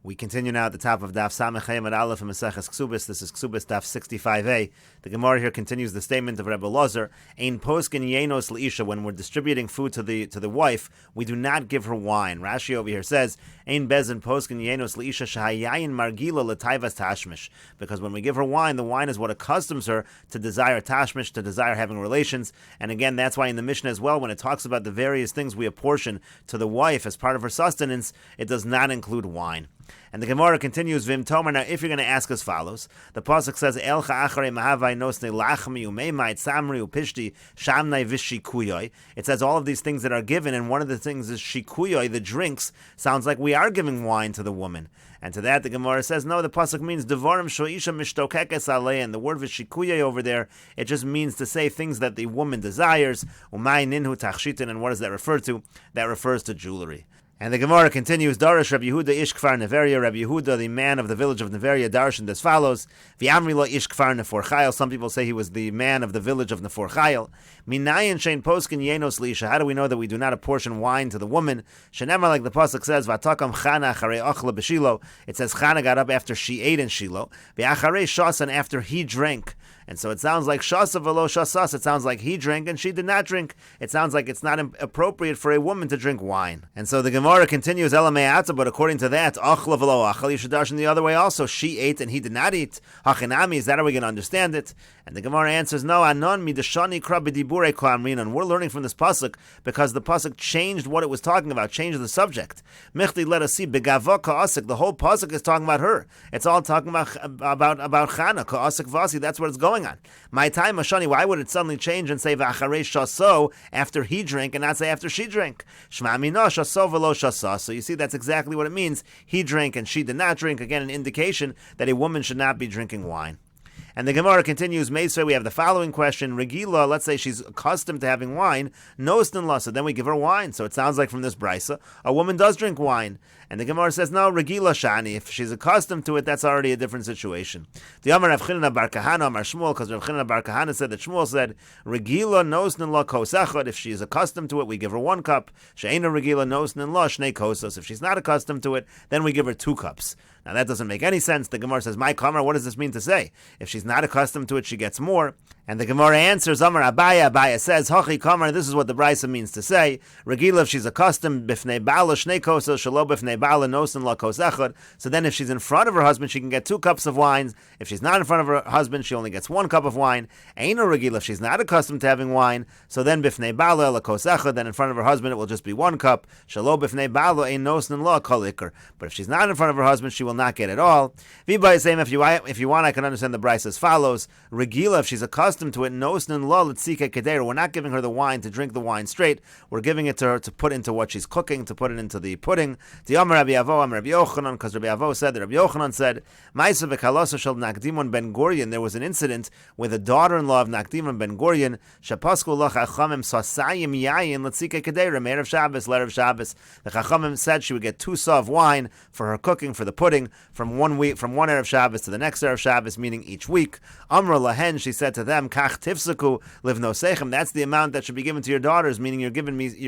We continue now at the top of Daf 65a Daf in Mesechet Kesuvos. This is Kesuvos Daf 65a. The Gemara here continues the statement of Rebbe Lozer: Ein poskin yenos leisha. When we're distributing food to the wife, we do not give her wine. Rashi over here says Ein bezin poskin yenos leisha shahayayin margila letaivas tashmish. Because when we give her wine, the wine is what accustoms her to desire tashmish, to desire having relations. And again, that's why in the Mishnah as well, when it talks about the various things we apportion to the wife as part of her sustenance, it does not include wine. And the Gemara continues, Vim Tomer. Now, if you're going to ask as follows, the pasuk says, Elcha acharei mahavai nosne lachmi umeimai tzamri upishti shamnai vishikuyoi. It says all of these things that are given, and one of the things is shikuyoi, the drinks. Sounds like we are giving wine to the woman. And to that, the Gemara says, no, the pasuk means devarim shoisha mishtokekes alei. And the word vishikuyoi over there, it just means to say things that the woman desires. Umay ninhu tachshitin. And what does that refer to? That refers to jewelry. And the Gemara continues, Darash Rabbi Yehuda ish kfar Neveria. Rabbi Yehuda, the man of the village of Neveria, darshan as follows: V'amri lo ish kfar Nefor Chayil. Some people say he was the man of the village of Nefor Chayil. Minayin shein poskin yenos liisha. How do we know that we do not apportion wine to the woman? Shenemar, like the pasuk says, V'atakam Chana acharei ochla b'Shilo. It says Chana got up after she ate in Shiloh. V'acharei shasan, after he drank. And so it sounds like shasa v'lo shasas. It sounds like he drank and she did not drink. It sounds like it's not appropriate for a woman to drink wine. And so the Gemara continues, Elameata, but according to that, achla v'lo achal, you should darshan the other way also. She ate and he did not eat. Hachinami, is that how we can understand it? And the Gemara answers, no, anon midashani kra b'dibure ko'amrinon. We're learning from this pasuk because the pasuk changed what it was talking about, changed the subject. Michti, let us see, begava ka'asik, the whole pasuk is talking about her. It's all talking about Chana, ka'asik vasi, that's what it's going on. My time, Mashani, why would it suddenly change and say v'acharei shaso after he drank and not say after she drank? Shma mina shaso v'lo shasa. So you see, that's exactly what it means. He drank and she did not drink. Again, an indication that a woman should not be drinking wine. And the Gemara continues, Meisra, we have the following question. Regila, let's say she's accustomed to having wine, nostin la, so then we give her wine. So it sounds like from this brisa, a woman does drink wine. And the Gemara says, no, Regila shani, if she's accustomed to it, that's already a different situation. The Amar Rav Chinna bar Kahana, Amar Shmuel, because Rav Chinna bar Kahana said that Shmuel said, Regila nostin la kosechad, if she is accustomed to it, we give her 1 cup. She'ena Regila nostin la shnei kosos, if she's not accustomed to it, then we give her 2 cups. Now that doesn't make any sense. The Gemara says, my kamar, what does this mean to say? If she's not accustomed to it, she gets more. And the Gemara answers, Amar Abaya, Abaya says, Hachi kamar, this is what the brisa means to say. Regila, if she's accustomed, bifnei bala shnei kosos, shalo bifnei bala nosin la kos echad. So then if she's in front of her husband, she can get 2 cups of wine. If she's not in front of her husband, she only gets 1 cup of wine. Eino regila, if she's not accustomed to having wine, so then bifnei bala la kos echad, then in front of her husband, it will just be 1 cup. Shalo bifnei bala ein nosin la kol ikar. But if she's not in front of her husband, she will not get at all. Vibai is saying, if you want, I can understand the brisa as follows. Regila, if she's accustomed to it, nosnin la l'tzika kedera. We're not giving her the wine to drink the wine straight. We're giving it to her to put into what she's cooking, to put it into the pudding. The Amar Rabbi Avo, Amar Rabbi Yochanan, because Rabbi Avo said that Rabbi Yochanan said, Ma'isa v'kalosa shel Nakdimon ben Gurion. There was an incident with a daughter-in-law of Nakdimon ben Gurion. Shapasku la chachamim sasayim yayin l'tzika kedera. Me'erev Shabbos, l'erev Shabbos. The chachamim said she would get 2 saw of wine for her cooking, for the pudding, from one erev Shabbos to the next erev Shabbos, meaning each week. Amra lahen, she said to them, Kach tifsaku livnosechem. That's the amount that should be given to your daughters, meaning you're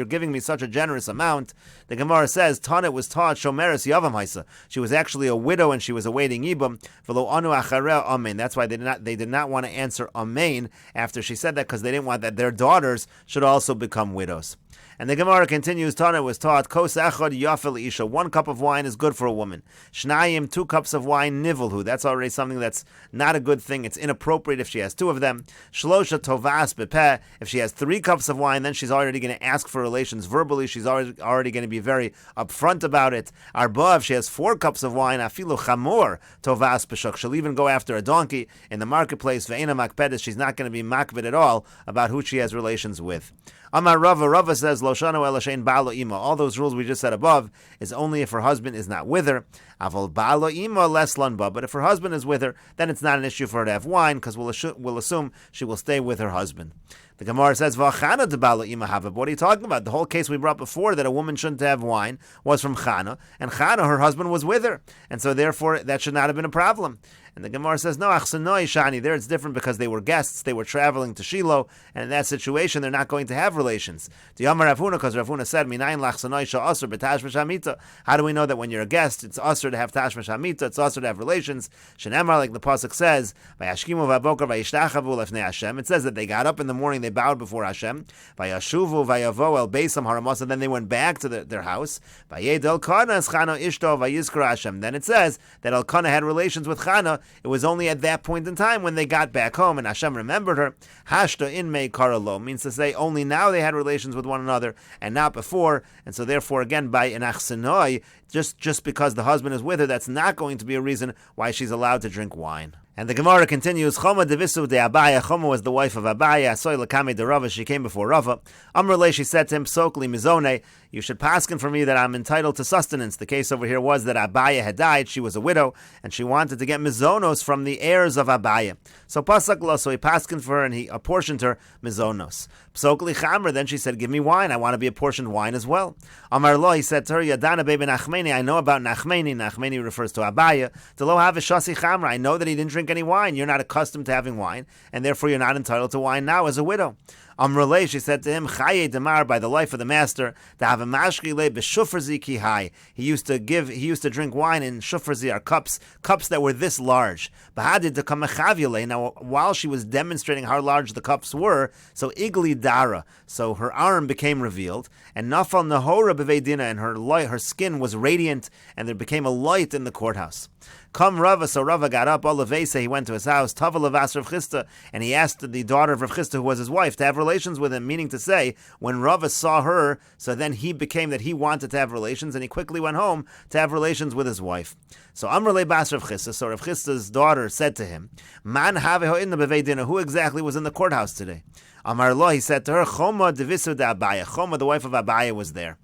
giving me such a generous amount. The Gemara says, Tana was taught shomeres yavam haisa. She was actually a widow and she was awaiting ibum. V'lo anu achareh amen. That's why they did not want to answer amen after she said that, because they didn't want that their daughters should also become widows. And the Gemara continues, Tana was taught, Kos echad yafel isha, 1 cup of wine is good for a woman. Shnayim, 2 cups of wine, nivelhu, that's already something that's not a good thing. It's inappropriate if she has 2 of them. Shlosha tovas bepeh, if she has 3 cups of wine, then she's already going to ask for relations verbally. She's already going to be very upfront about it. Arba, if she has 4 cups of wine, afilu chamor tovas b'shuk, she'll even go after a donkey in the marketplace. Ve'ena makpedes, she's not going to be makbid at all about who she has relations with. Amar Rava says, Loshano elashein balo ima. All those rules we just said above is only if her husband is not with her. Aval balo ima less lanba. But if her husband is with her, then it's not an issue for her to have wine, because we'll assume she will stay with her husband. The Gemara says, "V'chana debala ima hava." What are you talking about? The whole case we brought before that a woman shouldn't have wine was from Chana, and Chana, her husband, was with her, and so therefore that should not have been a problem. And the Gemara says, no, achsanoi shani. There it's different because they were guests, they were traveling to Shiloh, and in that situation they're not going to have relations. The Amar Rav Huna, because Rav Huna said, Minayin lachsanoi sha'asur b'tashmish hamita. How do we know that when you're a guest, it's asur to have tashmish hamita, it's asur to have relations? Shenemar, like the pasuk says, vayashkimu v'abokar vayishtachavu lefnei Hashem. It says that they got up in the morning, they bowed before Hashem. Vayashuvu vayavo el beisam haramasa. Then they went back to their house. Vayed Elkanah Chana ishto vayizkar Hashem. Then it says that Elkanah had relations with Chana. It was only at that point in time when they got back home and Hashem remembered her. Hashta in mei karalo means to say only now they had relations with one another and not before. And so therefore, again, by an achsenoi, just because the husband is with her, that's not going to be a reason why she's allowed to drink wine. And the Gemara continues, Choma devisu de Abaya. Choma was the wife of Abaya. Asoy lakame de Rava. She came before Rava. Amrle, she said to him, Sokli mizone. You should paskin for me that I'm entitled to sustenance. The case over here was that Abaya had died. She was a widow, and she wanted to get mizonos from the heirs of Abaya. So pasakla, so he paskin for her, and he apportioned her mizonos. Psokli chamra. Then she said, give me wine. I want to be apportioned wine as well. Amar lo, he said to her, Yadana baby Nachmeni. I know about Nachmeni. Nachmeni refers to Abaya. Delo have a shasi chamra. I know that he didn't drink any wine. You're not accustomed to having wine, and therefore you're not entitled to wine now as a widow. Amrele, she said to him, Chaye Demar, by the life of the master, to have a mashkile b'shufrzi ki hai. He used to drink wine in shufrzi, or cups that were this large. Bahadid to kamachavile. Now, while she was demonstrating how large the cups were, so igli dara, so her arm became revealed, and nafal nahora b'veidina, and her skin was radiant, and there became a light in the courthouse. Come Rava, so Rava got up, Olavesa, he went to his house, Tava Lavas Rav Chisda, and he asked the daughter of Rav Chisda, who was his wife, to have relations with him, meaning to say, when Rava saw her, so then he became that he wanted to have relations, and he quickly went home to have relations with his wife. So Amrle Bas Rav Chisda, so Rav Chisda's daughter said to him, Man haveho in the beveidina, who exactly was in the courthouse today? Amar lo, he said to her, Choma devisu de Abaya, Choma, the wife of Abaya, was there.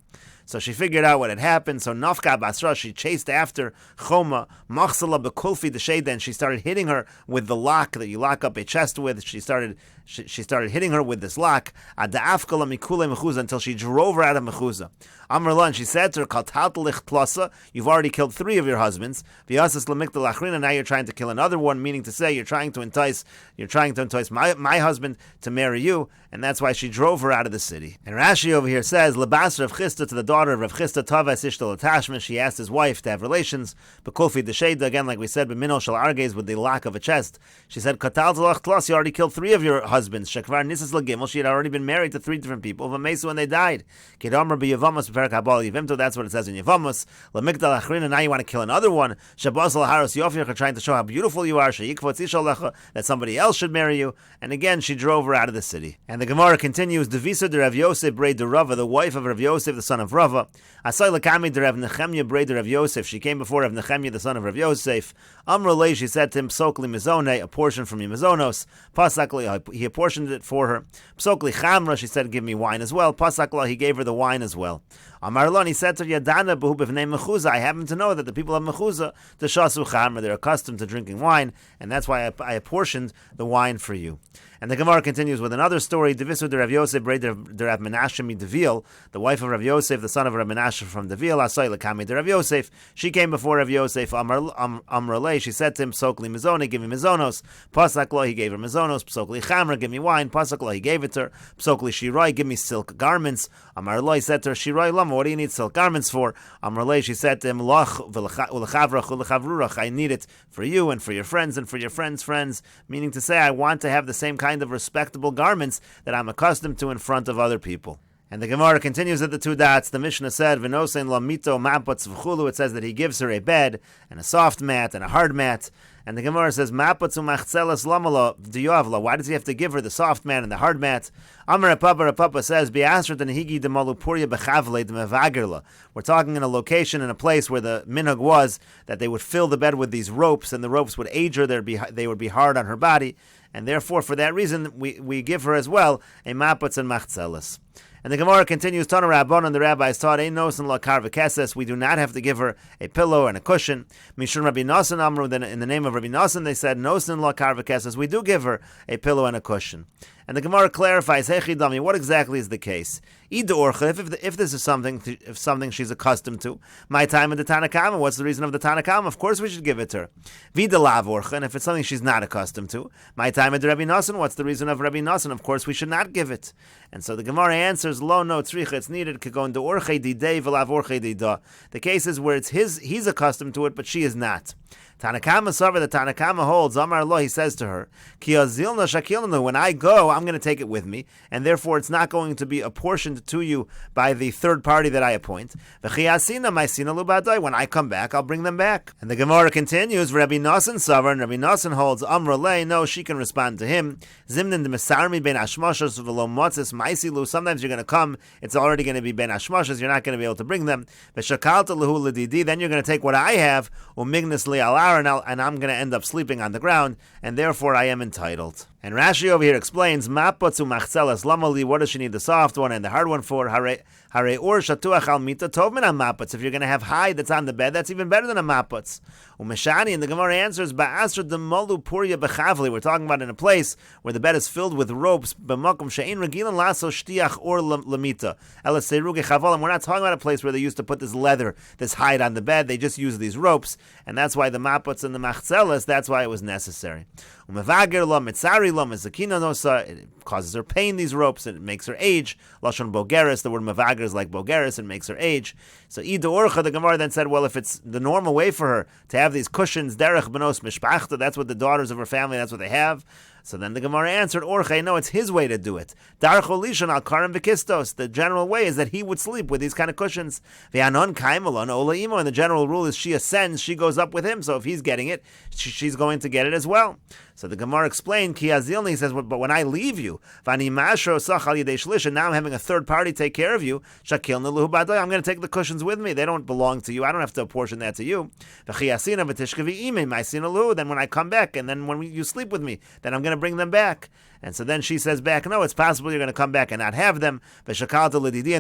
So she figured out what had happened. So Nafka Basra, she chased after Choma, Machsala Bekulfi the Sheda, and she started hitting her with the lock that you lock up a chest with. She started hitting her with this lock, Adafkala Mikule Mechuza, until she drove her out of Mechuza. Amrlan, she said to her, Kaltaltalich Plasa, you've already killed 3 of your husbands. Vyasas Lamikta Lachrina, now you're trying to kill another one, meaning to say you're trying to entice my husband to marry you, and that's why she drove her out of the city. And Rashi over here says, Labas Rav Chisda, to the daughter of Rav Chisda, Tavas Ishtal attachment, she asked his wife to have relations. Bekulfi the Sheda, again, like we said, B'minol Shal Arges, with the lock of a chest. She said, Kataltalach Tlas, you already killed 3 of your husbands. Shekvar Nisas Lagimel, she had already been married to 3 different people. V'mesu, when they died. Kedamar b'Yavamas b'Perak Habal Yivimto, that's what it says in Yavamas. Lamikdal Achrina, now you want to kill another one. Shabaz Laharos Yofir, trying to show how beautiful you are. Sheikvot Ishalecha, that somebody else should marry you. And again, she drove her out of the city. And the Gemara continues, Devisa de Rav Yosef Brei de Rava, the wife of Rav Yosef, the son of Rava. Asay Lakami de Rav Nechemya Brei de Rav Yosef, she came before Rav Nechemya, the son of Rav Yosef. Amrulay, she said to him, Psokli Mizone, a portion from your Mizonos. Pasakli, he apportioned it for her. Psokli Chamra, she said, give me wine as well. Pasakla, he gave her the wine as well. Amarlon, he said to Yadana Behu B'vnei Mechuza, I happen to know that the people of Mechuza, the Shasu Chamra, they're accustomed to drinking wine, and that's why I apportioned the wine for you. And the Gemara continues with another story. Devisu de Rav Yosef, Brei de Rav Menashe mi Devil, the wife of Rav Yosef, the son of Rav Menashe from Devil, Asay Lekami de Rav Yosef. She came before Rav Yosef, Amrale, she said to him, Psokli Mizone, give me Mizonos. Pasaklo, he gave her Mizonos. Psokli Chamra, give me wine. Pasaklo, he gave it to her. Psokli Shirai, give me silk garments. Amarlo, said to her, Shirai Lama, what do you need silk garments for? Amrale, she said to him, Lach v'lechavrach u'lechavrurach, I need it for you and for your friends and for your friends' friends, meaning to say I want to have the same kind of respectable garments that I'm accustomed to in front of other people. And the Gemara continues at the 2 dots. The Mishnah said, "V'nosein la mito mapotz v'chulu." It says that he gives her a bed and a soft mat and a hard mat. And the Gemara says, "Mapotz u'machzelas lamala diyavla." Why does he have to give her the soft mat and the hard mat? Amar Papa says, "Bi'asrat and higi demalupuria bechavle demevagerla." We're talking in a location, in a place where the minhag was that they would fill the bed with these ropes, and the ropes would age her. They would be hard on her body, and therefore, for that reason, we give her as well a mapotz and machzelas. And the Gemara continues, Tana Rabbon, and the rabbis taught, Ein nosen la karva keses, we do not have to give her a pillow and a cushion. Mishun Rabbi Nasan Amru, then in the name of Rabbi Nasan, they said, Nosen la karva keses, we do give her a pillow and a cushion. And the Gemara clarifies, Hechi Dami, what exactly is the case? Ida Orcha, if this is something she's accustomed to, my time in the Tanakama, what's the reason of the Tanakama? Of course we should give it to her. Vida Lav Orcha, and if it's something she's not accustomed to, my time in the Rabbi Nosson, what's the reason of Rabbi Nosson? Of course we should not give it. And so the Gemara answers, Lo no tzricha, it's needed, Kagon de Orche didei v'lav Orche dida. The cases where it's he's accustomed to it, but she is not. Tanakama Savar, the Tanakama holds, Amar Lo, he says to her, Ki azilna shakilna, when I go, I'm going to take it with me, and therefore it's not going to be apportioned to you by the third party that I appoint. V'chiyasina ma'asina lubadai, when I come back, I'll bring them back. And the Gemara continues, Rabbi Nosson Savar, and Rabbi Nosson holds, Amar Le, no, she can respond to him. Zimnin de mesarmi ben ashmashas v'lo motzis ma'isilu, sometimes you're going to come, it's already going to be ben ashmashas, you're not going to be able to bring them. V'shakalta lehu ledidi, then you're going to take what I have, umignis li alar, and I'm going to end up sleeping on the ground, and therefore I am entitled. And Rashi over here explains, Mapotzu machzelas lamali, what does she need the soft one and the hard one for? Hare or shatuach al mita tov min mapotz. If you're going to have hide that's on the bed, that's even better than a mapotz. Umeshani, and the Gemara answers, Ba'asr demolu puria bechavli. We're talking about in a place where the bed is filled with ropes. B'makom she'ein regilan laso shtiach or lamita. Elas seruge chavolim. We're not talking about a place where they used to put this leather, this hide on the bed. They just use these ropes, and that's why the mapotz and the machzelas, that's why it was necessary. Umevager lo mitzari lo mezakina nosa. It causes her pain, these ropes, and it makes her age. Lashon bogeres, the word mevager is like bogeres, and makes her age. So Ida Orcha, the Gemara then said, well, if it's the normal way for her to have these cushions, derech benos mishpachta, that's what the daughters of her family, that's what they have. So then the Gemara answered, Orcha, no, it's his way to do it. Darcho lishon al karim v'kistos. The general way is that he would sleep with these kind of cushions. V'anon kaimalon ola imo, and the general rule is she ascends, she goes up with him. So if he's getting it, she's going to get it as well. So the Gemara explained, Ki azilni, he says, but when I leave you, v'ani mashro sach al yedei shlish, and now I'm having a third party take care of you, shakilna luhu badai, I'm going to take the cushions with me. They don't belong to you. I don't have to apportion that to you. V'chiyasina v'tishkavi ime ma'asina luhu. Then when I come back, and then when you sleep with me, then I'm going to bring them back. And so then she says back, no, it's possible you're going to come back and not have them. And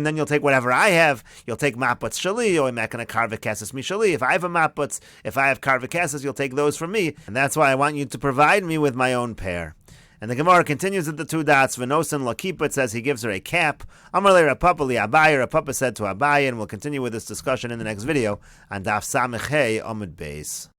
then you'll take whatever I have. You'll take maputz shali, or I'm not going to karvikasis mi shali. If I have a maputz, if I have karvikasis, you'll take those from me. And that's why I want you to provide me with my own pair. And the Gemara continues at the two dots. V'nosen lakipa, it says he gives her a cap. Amar le Rapapa li Abaye, Rapapa said to Abaye, and we'll continue with this discussion in the next video on Daf 65a Amud Beis.